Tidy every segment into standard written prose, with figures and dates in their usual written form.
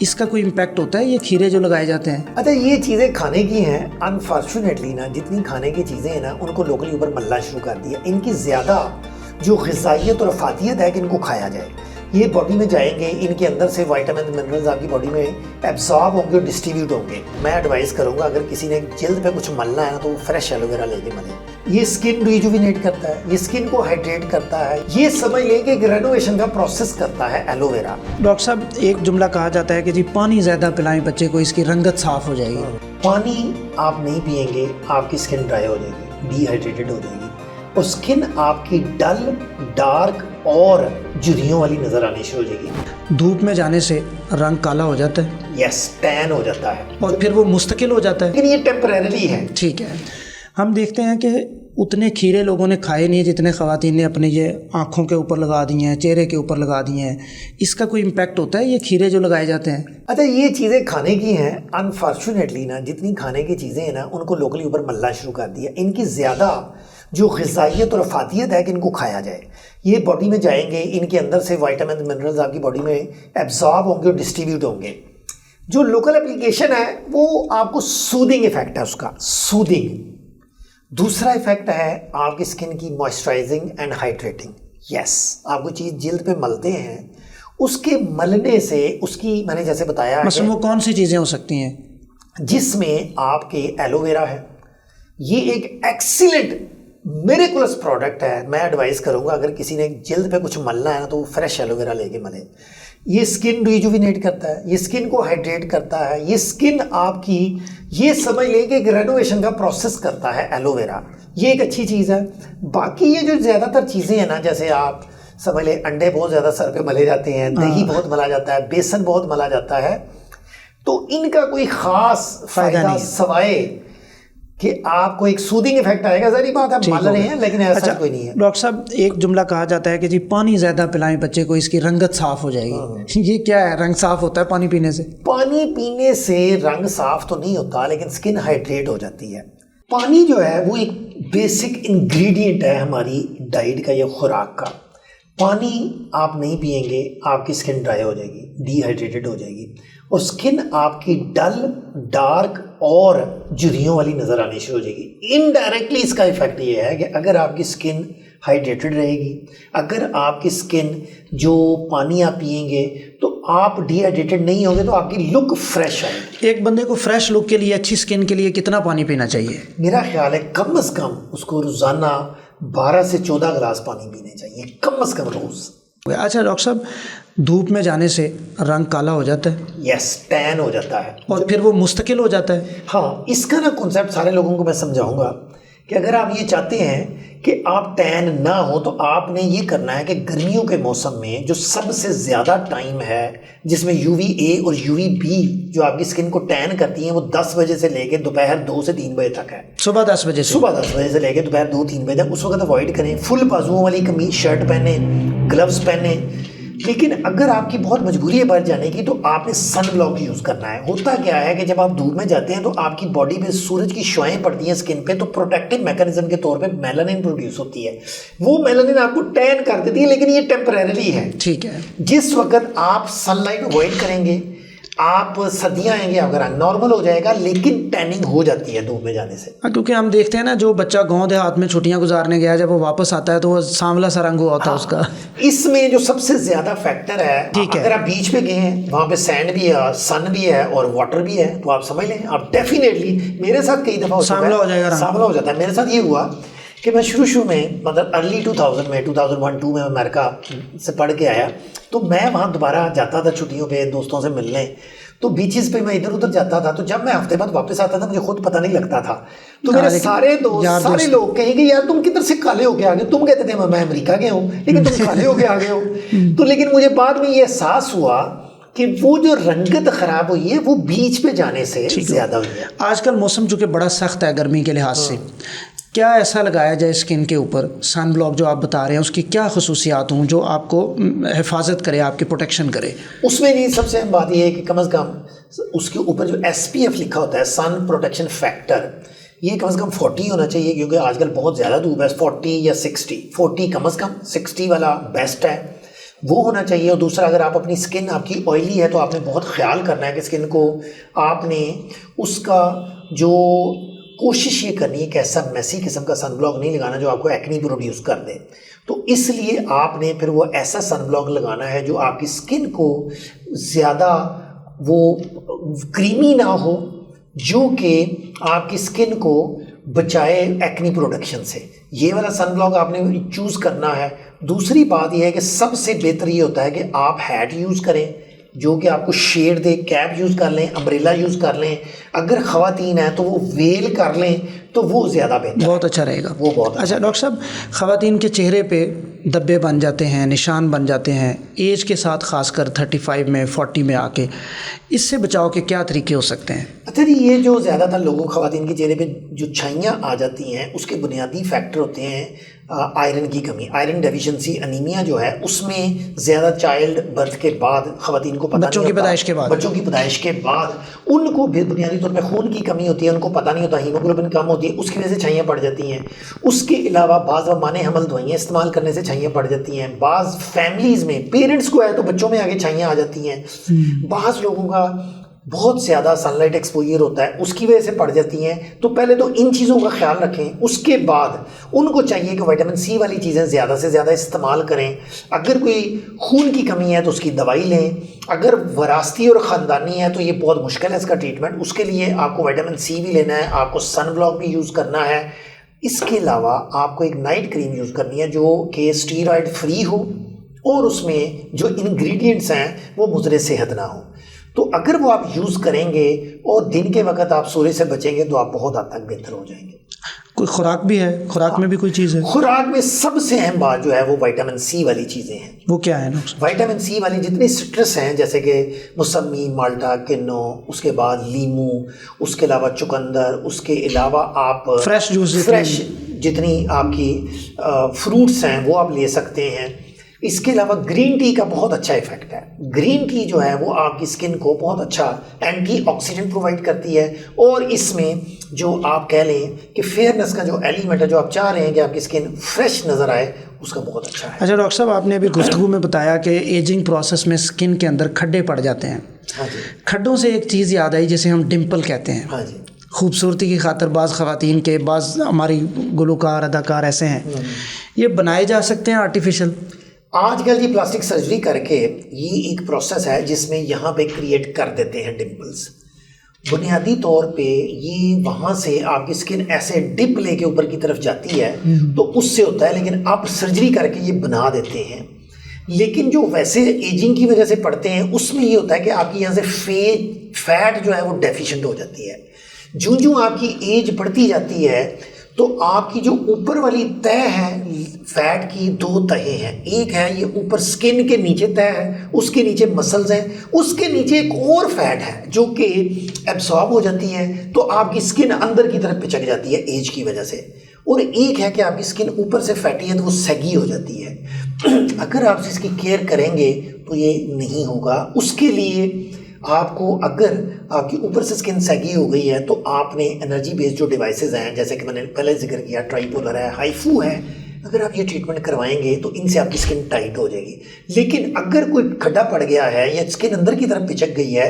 इसका कोई इम्पैक्ट होता है ये खीरे जो लगाए जाते हैं? अच्छा, ये चीज़ें खाने की हैं। अनफॉर्चुनेटली ना जितनी खाने की चीज़ें हैं ना उनको लोगों के ऊपर मल्ला शुरू कर दिया। इनकी ज़्यादा जो ग़िज़ाइयत और अफ़ादियत है कि इनको खाया जाए, ये बॉडी में जाएंगे, इनके अंदर से विटामिन मिनरल्स आपकी बॉडी में एब्जॉर्ब होंगे और डिस्ट्रीब्यूट होंगे। मैं एडवाइस करूंगा अगर किसी ने जल्द पे कुछ मलना है ना तो वो फ्रेश एलोवेरा लेके मले। ये स्किन रिजुविनेट करता है, ये स्किन को हाइड्रेट करता है, ये समझ लें कि रेनोवेशन का प्रोसेस करता है एलोवेरा। डॉक्टर साहब, एक जुमला कहा जाता है कि जी पानी ज़्यादा पिलाएं बच्चे को, इसकी रंगत साफ हो जाएगी। पानी आप नहीं पिएंगे, आपकी स्किन ड्राई हो जाएगी, डिहाइड्रेटेड हो जाएगी और स्किन आपकी डल, डार्क और झुर्रियों वाली नजर आनी शुरू हो जाएगी। धूप में जाने से रंग काला हो जाता है? यस, टैन हो जाता है और फिर वो मुस्तकिल हो जाता है? लेकिन ये टेम्परेरी है। ठीक है। हम देखते हैं कि उतने खीरे लोगों ने खाए नहीं जितने ख़वातीन ने अपने ये आँखों के ऊपर लगा दिए हैं, चेहरे के ऊपर लगा दिए हैं। इसका कोई इम्पैक्ट होता है ये खीरे जो लगाए जाते हैं? अच्छा, ये चीज़ें खाने की हैं। अनफॉर्चुनेटली ना जितनी खाने की चीज़ें हैं ना उनको लोगों के ऊपर मल्ला शुरू कर दिया। इनकी ज़्यादा जो ग़िज़ाइयत और अफ़ादियत है कि इनको खाया जाए, ये बॉडी में जाएंगे, इनके अंदर से विटामिन मिनरल्स आपकी बॉडी में एब्जॉर्ब होंगे और डिस्ट्रीब्यूट होंगे। जो लोकल एप्लीकेशन है वो आपको सूदिंग इफेक्ट है उसका, सूदिंग। दूसरा इफेक्ट है आपकी स्किन की मॉइस्चराइजिंग एंड हाइड्रेटिंग। यस, आपको चीज़ जिल्द पे मलते हैं, उसके मलने से उसकी मैंने जैसे बताया मसलन वो कौन सी चीज़ें हो सकती हैं? जिसमें आपके एलोवेरा है, ये एक एक्सीलेंट मिरेकुलस प्रोडक्ट है। मैं एडवाइस करूंगा अगर किसी ने जल्द पे कुछ मलना है ना तो वो फ्रेश एलोवेरा लेके मले। ये स्किन रिजुविनेट करता है, ये स्किन को हाइड्रेट करता है, ये स्किन आपकी ये समझ लें कि एक रेनोवेशन का प्रोसेस करता है एलोवेरा। ये एक अच्छी चीज़ है। बाकी ये जो ज़्यादातर चीज़ें हैं ना, जैसे आप समझ लें अंडे बहुत ज़्यादा सर पे मले जाते हैं, दही बहुत मला जाता है, बेसन बहुत मला जाता है, तो इनका कोई ख़ास फ़ायदा सवाए कि आपको एक सूदिंग इफेक्ट आएगा। ज़री बात आप मल रहे हैं, लेकिन ऐसा कोई नहीं है। डॉक्टर साहब, एक जुमला कहा जाता है कि जी पानी ज़्यादा पिलाएं बच्चे को, इसकी रंगत साफ हो जाएगी। ये क्या है? रंग साफ होता है पानी पीने से? पानी पीने से रंग साफ तो नहीं होता, लेकिन स्किन हाइड्रेट हो जाती है। पानी जो है वो एक बेसिक इंग्रेडिएंट है हमारी डाइट का या खुराक का। पानी आप नहीं पिएंगे, आपकी स्किन ड्राई हो जाएगी, डिहाइड्रेटेड हो जाएगी और स्किन आपकी डल, डार्क और झुर्रियों वाली नज़र आनी शुरू हो जाएगी। इनडायरेक्टली इसका इफेक्ट ये है कि अगर आपकी स्किन हाइड्रेटेड रहेगी, अगर आपकी स्किन जो पानी आप पिएंगे तो आप डिहाइड्रेटेड नहीं होंगे तो आपकी लुक फ्रेश आएगी। एक बंदे को फ्रेश लुक के लिए, अच्छी स्किन के लिए कितना पानी पीना चाहिए? मेरा ख्याल है कम से कम उसको रोज़ाना 12 से 14 गिलास पानी पीने चाहिए, कम से कम रोज़। अच्छा डॉक्टर साहब, धूप में जाने से रंग काला हो जाता है? यस, टैन हो जाता है और फिर वो मुस्तकिल हो जाता है? हाँ, इसका ना कॉन्सेप्ट सारे लोगों को मैं समझाऊंगा कि अगर आप ये चाहते हैं कि आप टैन ना हो तो आपने ये करना है कि गर्मियों के मौसम में जो सबसे ज़्यादा टाइम है जिसमें UVA और UVB जो आपकी स्किन को टैन करती हैं वो 10 बजे से लेके दोपहर 2 से 3 बजे तक है। सुबह 10 बजे से? सुबह 10 बजे से लेके दोपहर 2-3 बजे तक। उस वक्त अवॉइड करें। फुल बाजुओं वाली कमीज शर्ट पहने, ग्लव्स पहने। लेकिन अगर आपकी बहुत मजबूरी है बाहर जाने की तो आपने सन ब्लॉक यूज़ करना है। होता क्या है कि जब आप धूप में जाते हैं तो आपकी बॉडी पे सूरज की शुआएं पड़ती हैं स्किन पे, तो प्रोटेक्टिव मैकेनिज्म के तौर पे मेलानिन प्रोड्यूस होती है। वो मेलानिन आपको टैन कर देती है, लेकिन ये टेम्परेरी है। ठीक है। जिस वक्त आप सनलाइट अवॉइड करेंगे, आप सर्दियाँ आएंगे, आपका रंग नॉर्मल हो जाएगा, लेकिन टैनिंग हो जाती है धूप में जाने से। क्योंकि हम देखते हैं ना, जो बच्चा गांव देहात में छुट्टियां गुजारने गया, जब वो वापस आता है तो वो सांवला सा रंग हुआ होता है उसका। इसमें जो सबसे ज्यादा फैक्टर है, अगर आप बीच पे गए हैं, वहाँ पे सैंड भी है, सन भी है और वाटर भी है, तो आप समझ लें आप डेफिनेटली, मेरे साथ कई दफ़ा सांवला हो जाएगा, सांवला हो जाता है। मेरे साथ ये हुआ कि मैं शुरू में मतलब अर्ली 2000 में 2001-2 में अमेरिका से पढ़ के आया, तो मैं वहाँ दोबारा जाता था छुट्टियों पे दोस्तों से मिलने, तो बीचेस पे मैं इधर उधर जाता था। तो जब मैं हफ्ते बाद वापस आता था मुझे खुद पता नहीं लगता था। तो मेरे सारे दोस्त सारे लोग कहेंगे यार तुम किधर से काले होके आ गए। तुम कहते थे मैं अमेरिका गया हूँ, लेकिन तुम काले होके आ गए हो। तो लेकिन मुझे बाद में ये एहसास हुआ कि वो जो रंगत ख़राब हुई है वो बीच पे जाने से ज़्यादा हुई है। आजकल मौसम चूँकि बड़ा सख्त है गर्मी के लिहाज से, क्या ऐसा लगाया जाए स्किन के ऊपर, सन ब्लॉक जो आप बता रहे हैं उसकी क्या खसूसियात हों जो आपको हिफाजत करे, आपकी प्रोटेक्शन करे? उसमें जी सबसे अहम बात यह है कि कम से कम उसके ऊपर जो SPF लिखा होता है, सन प्रोटेक्शन फैक्टर, ये कम से कम 40 होना चाहिए, क्योंकि आजकल बहुत ज़्यादा धूप है। 40 या 60, 40 कम से कम, 60 वाला बेस्ट है। वो होना चाहिए। और दूसरा, अगर आप अपनी स्किन आपकी ऑयली है तो आपने बहुत ख्याल करना है कि स्किन को आपने उसका जो कोशिश ये करनी है कि ऐसा मैसी किस्म का सनब्लॉक नहीं लगाना जो आपको एक्नी प्रोड्यूस कर दे। तो इसलिए आपने फिर वो ऐसा सनब्लॉक लगाना है जो आपकी स्किन को ज़्यादा वो क्रीमी ना हो, जो कि आपकी स्किन को बचाए एक्नी प्रोडक्शन से। ये वाला सनब्लॉक आपने चूज़ करना है। दूसरी बात यह है कि सबसे बेहतर ये होता है कि आप हैट यूज़ करें जो कि आपको शेड दे, कैप यूज़ कर लें, अम्ब्रेला यूज़ कर लें। अगर ख़वातीन हैं तो वो वेल कर लें तो वो ज़्यादा बेहतर, बहुत अच्छा रहेगा। वो बहुत अच्छा डॉक्टर साहब, ख़वातीन के चेहरे पे धब्बे बन जाते हैं, निशान बन जाते हैं एज के साथ, ख़ासकर 35 में 40 में आके, इससे बचाव के क्या तरीके हो सकते हैं? अच्छा जी, ये जो ज़्यादातर लोगों ख़वातीन के चेहरे पे जो छाइयाँ आ जाती हैं उसके बुनियादी फैक्टर होते हैं आयरन की कमी, आयरन डेफिशिएंसी अनीमिया जो है, उसमें ज़्यादा चाइल्ड बर्थ के बाद ख़वातीन को पता बच्चों की पैदाइश के बाद, बच्चों की पैदाइश के बाद उनको बुनियादी तौर पे खून की कमी होती है, उनको पता नहीं होता, हीमोग्लोबिन कम होती है, उसकी वजह से छाइयाँ पड़ जाती हैं। उसके अलावा बाज़ माने हमल दवाइयाँ इस्तेमाल करने से छाइयाँ पड़ जाती हैं। बाज़ फैमिलीज़ में पेरेंट्स को है तो बच्चों में आगे छाइयाँ आ जाती हैं। बाज़ लोगों का बहुत ज़्यादा सनलाइट एक्सपोजर होता है, उसकी वजह से पड़ जाती हैं। तो पहले तो इन चीज़ों का ख्याल रखें। उसके बाद उनको चाहिए कि विटामिन सी वाली चीज़ें ज़्यादा से ज़्यादा इस्तेमाल करें। अगर कोई खून की कमी है तो उसकी दवाई लें। अगर वरासती और ख़ानदानी है तो ये बहुत मुश्किल है इसका ट्रीटमेंट। उसके लिए आपको विटामिन सी भी लेना है, आपको सन ब्लॉक भी यूज़ करना है। इसके अलावा आपको एक नाइट क्रीम यूज़ करनी है जो कि स्टीरॉयड फ्री हो और उसमें जो इंग्रेडिएंट्स हैं वो मुज़र सेहत ना हो। तो अगर वो आप यूज़ करेंगे और दिन के वक्त आप सूर्य से बचेंगे तो आप बहुत हद तक बेहतर हो जाएंगे। कोई खुराक भी है? खुराक में भी कोई चीज़ है? खुराक में सबसे अहम बात जो है वो विटामिन सी वाली चीज़ें हैं। वो क्या है ना? विटामिन सी वाली जितने सिट्रस हैं, जैसे कि मौसमी, माल्टा, किन्नो, उसके बाद लीमू, उसके अलावा चुकंदर, उसके अलावा आप फ्रेश जूस, फ्रेश जितनी आपकी फ्रूट्स हैं वो आप ले सकते हैं। इसके अलावा ग्रीन टी का बहुत अच्छा इफेक्ट है। ग्रीन टी जो है वो आपकी स्किन को बहुत अच्छा एंटीऑक्सीडेंट प्रोवाइड करती है और इसमें जो आप कह लें कि फेयरनेस का जो एलिमेंट है, जो आप चाह रहे हैं कि आपकी स्किन फ्रेश नज़र आए, उसका बहुत अच्छा है। अच्छा डॉक्टर साहब, आपने अभी गुफ्तगू में बताया कि एजिंग प्रोसेस में स्किन के अंदर खड्डे पड़ जाते हैं। हाँ जी। खड्डों से एक चीज़ याद आई जिसे हम डिम्पल कहते हैं। हाँ जी। खूबसूरती की खातर बाज़ ख़वातीन के, बाज़ हमारी गुलकार अदाकार ऐसे हैं, ये बनाए जा सकते हैं आर्टिफिशियल? आजकल ये प्लास्टिक सर्जरी करके ये एक प्रोसेस है जिसमें यहाँ पे क्रिएट कर देते हैं डिम्पल्स। बुनियादी तौर पे ये वहाँ से आपकी स्किन ऐसे डिप लेके ऊपर की तरफ जाती है तो उससे होता है, लेकिन आप सर्जरी करके ये बना देते हैं। लेकिन जो वैसे एजिंग की वजह से पड़ते हैं उसमें ये होता है कि आपकी यहाँ से फैट जो है वो डेफिशिएंट हो जाती है। जो आपकी एज बढ़ती जाती है तो आपकी जो ऊपर वाली तह है फैट की, दो तहें हैं। एक है ये ऊपर स्किन के नीचे तह है, उसके नीचे मसल्स हैं, उसके नीचे एक और फैट है जो कि एब्सॉर्ब हो जाती है तो आपकी स्किन अंदर की तरफ पिचक जाती है एज की वजह से। और एक है कि आपकी स्किन ऊपर से फैटी है तो वो सगी हो जाती है। अगर आप इसकी केयर करेंगे तो ये नहीं होगा। उसके लिए आपको, अगर आपकी ऊपर से स्किन सैगी हो गई है तो आपने एनर्जी बेस्ड जो डिवाइसेस हैं, जैसे कि मैंने पहले जिक्र किया, ट्राइपोलर है, हाइफू है, अगर आप ये ट्रीटमेंट करवाएंगे तो इनसे आपकी स्किन टाइट हो जाएगी। लेकिन अगर कोई खड्डा पड़ गया है या स्किन अंदर की तरफ पिचक गई है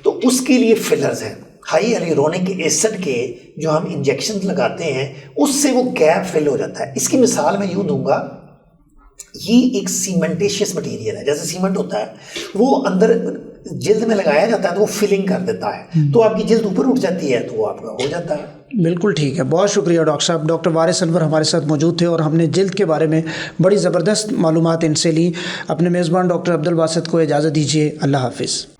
तो उसके लिए फिलर्स हैं, हाई हाइलुरोनिक एसिड के जो हम इंजेक्शन लगाते हैं उससे वो गैप फिल हो जाता है। इसकी मिसाल मैं यूँ दूंगा, ये एक सीमेंटेशियस मटेरियल है, जैसे सीमेंट होता है वो अंदर जिल्द में लगाया जाता है तो वो फिलिंग कर देता है, तो आपकी जिल्द ऊपर उठ जाती है तो वो आपका हो जाता है। बिल्कुल ठीक है, बहुत शुक्रिया डॉक्टर साहब। डॉक्टर वारिस अनवर हमारे साथ मौजूद थे और हमने जिल्द के बारे में बड़ी ज़बरदस्त मालूमात इनसे ली। अपने मेज़बान डॉक्टर अब्दुल बासित को इजाज़त दीजिए। अल्लाह हाफिज़।